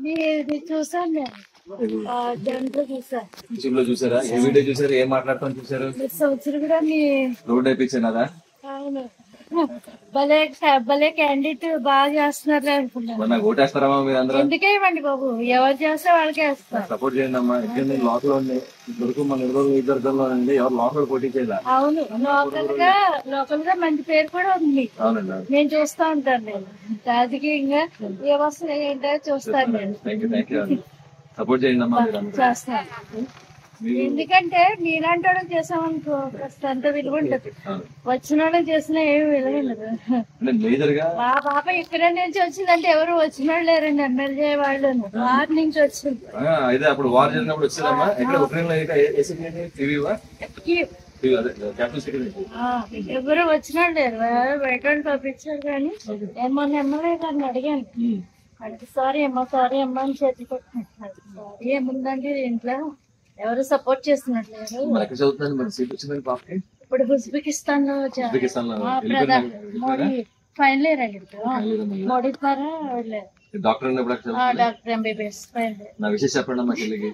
ఇది చూసాను నేను. దాంట్లో చూసాను. యూట్యూబ్ లో చూసారా? ఏ వీడియో చూసారు? ఏం మాట్లాడతాం చూసారు? సంవత్సరం కూడా మీ రోడ్ అయిపోయినదా? అవును భలే భలే క్యాండిడేట్ బాగా చేస్తున్నారు అనుకున్నాను. నాకు ఓటేస్తారమ్మా మీరు అందరూ? ఎందుకే ఇవ్వండి బాబు, ఎవరు చేస్తే వాళ్ళకే వేస్తారు. సపోర్ట్ చేయండి అమ్మా. ఇక్కడ నేను లోకల్ ఉంది, ఇద్దరు మన ఇద్దరు ఉంది, ఎవరు లోకల్ పోటీ చేయాలి. అవును, లోకల్ గా మంచి పేరు కూడా ఉంది. అవునండి, నేను చూస్తా ఉంటాను. నేను రాజకీయంగా ఏ వస్తున్నాయి ఏంటో చూస్తాను నేను. థ్యాంక్ యూ సపోర్ట్ చేయండి అమ్మా మీరు అందరూ. చేస్తాను. ఎందుకంటే మీలాంటి వాళ్ళకి చేసామనుకో అంత విలువ ఉంటది. వచ్చిన వాళ్ళకి చేసిన ఏమి విలువ ఉండదు. మేజర్ గా మా పాప ఇక్కడ నుంచి వచ్చిందంటే ఎవరు వచ్చిన వాళ్ళు లేరండి. ఎమ్మెల్యే వాళ్ళు వారి నుంచి వచ్చింది. అయితే అప్పుడు వార్ జరిగినప్పుడు వచ్చేదమ్మా. ఎక్కడ ఉక్రెయిన్ లో ఎవరు వచ్చిన వాళ్ళు లేరు. బయట వాళ్ళు పంపించారు కానీ మొన్న ఎమ్మెల్యే గారిని అడిగాను. సారీ అమ్మా అని చేతి కొట్టుకుంటున్నారు. సారీ ఏముందండి ఇంట్లో ఎవరు సపోర్ట్ చేస్తున్నట్లేదు. ఇప్పుడు ఉజ్బెకిస్తాన్ లో మోడీ ఫైనల్ ఇయర్ అండి. మోడీ ద్వారా డాక్టర్ ఎంబీబీఎస్ ఫైనల్. నా విషయం చెప్పండి అమ్మా చెల్లికి.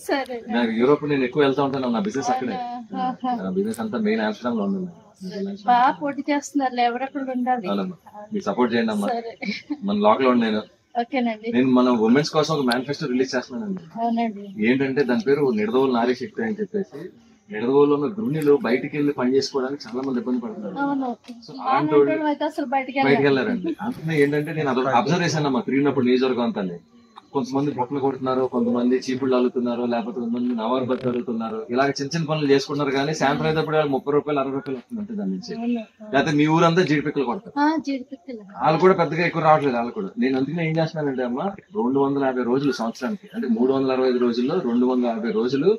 సరే, నాకు యూరోప్ నేను ఎక్కువ వెళ్తా ఉంటాను. నా బిజినెస్ అక్కడే. నా బిజినెస్ అంతా మెయిన్ ఆమ్స్టర్డామ్ లో ఉంది. బాగా పోటీ చేస్తున్నారు. ఎవరక్కడ ఉండాలి. మీరు సపోర్ట్ చేయండి అమ్మా. మన లోకల్ ఉండి నేను మన ఉమెన్స్ కోసం ఒక మేనిఫెస్టో రిలీజ్ చేస్తున్నానండి. ఏంటంటే దాని పేరు నిడదవోలు నారీ శక్తి అని చెప్పేసి. నిడదవోలులో ఉన్న గృహిణులు బయటికి వెళ్ళి పని చేసుకోవడానికి చాలా మంది ఇబ్బంది పడుతున్నారు. అలాంటి వాళ్ళు బయటకు వెళ్ళారండి. అందుకని ఏంటంటే నేను అదొక అబ్జర్వ్ చేశాను అమ్మా తిరిగినప్పుడు నియోజకవర్గం అంతా. కొంతమంది బొక్కలు కొడుతున్నారు, కొంతమంది చీపుళ్ళు అల్లుతున్నారు, లేకపోతే కొంతమంది నవారు బతులు అల్లుతున్నారు. ఇలాగ చిన్న చిన్న పనులు చేసుకుంటున్నారు. కానీ సాయంత్రం అయినప్పుడు 30 రూపాయలు 60 రూపాయలు వస్తుంది దాని నుంచి. లేకపోతే మీ ఊరంతా జీడిపిక్కలు కొడతారు. వాళ్ళు కూడా పెద్దగా ఎక్కువ రావట్లేదు. వాళ్ళు కూడా నేను అందుకనే ఏం చేస్తున్నానంటే అమ్మా 250 రోజులు సంవత్సరానికి, అంటే 365 రోజుల్లో 250 రోజులు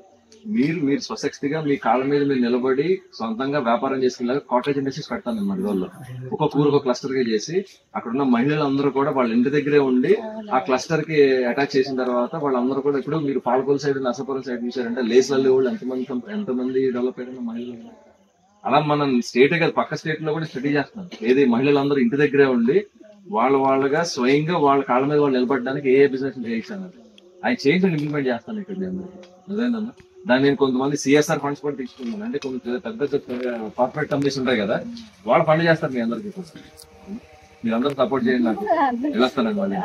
మీరు స్వశక్తిగా మీ కాళ్ళ మీద మీరు నిలబడి సొంతంగా వ్యాపారం చేసుకునేలాగా కాటేజ్ ఇండస్ట్రీస్ పెడతాను నేను. మరిగోల్లో ఒక ఊరు క్లస్టర్ గా చేసి అక్కడ ఉన్న మహిళలందరూ కూడా వాళ్ళ ఇంటి దగ్గరే ఉండి ఆ క్లస్టర్ కి అటాచ్ చేసిన తర్వాత వాళ్ళందరూ కూడా ఇప్పుడు మీరు పాలకొల సైడ్ నర్సాపురం సైడ్ చూసారంటే లేస్లల్లి వాళ్ళు ఎంతమంది డెవలప్ అయిన మహిళలు. అలా మనం స్టేటే కాదు పక్క స్టేట్ లో కూడా స్టడీ చేస్తున్నాం. ఏది మహిళలందరూ ఇంటి దగ్గరే ఉండి వాళ్ళగా స్వయంగా వాళ్ళ కాళ్ళ మీద వాళ్ళు నిలబడడానికి ఏ బిజినెస్ చేయిస్తాను ఆయన చేంజ్ ఇంప్లిమెంట్ చేస్తాను ఇక్కడ. అదేందమ్మా దాన్ని నేను కొంతమంది సిఎస్ఆర్ ఫండ్స్ కూడా తీసుకున్నాను. అంటే కొంచెం పెద్ద కార్పొరేట్ కంపెనీస్ ఉంటాయి కదా, వాళ్ళు ఫండ్ చేస్తారు మీ అందరికి. మీరు అందరూ సపోర్ట్ చేయండి. నాకు వెళ్ళొస్తానండి.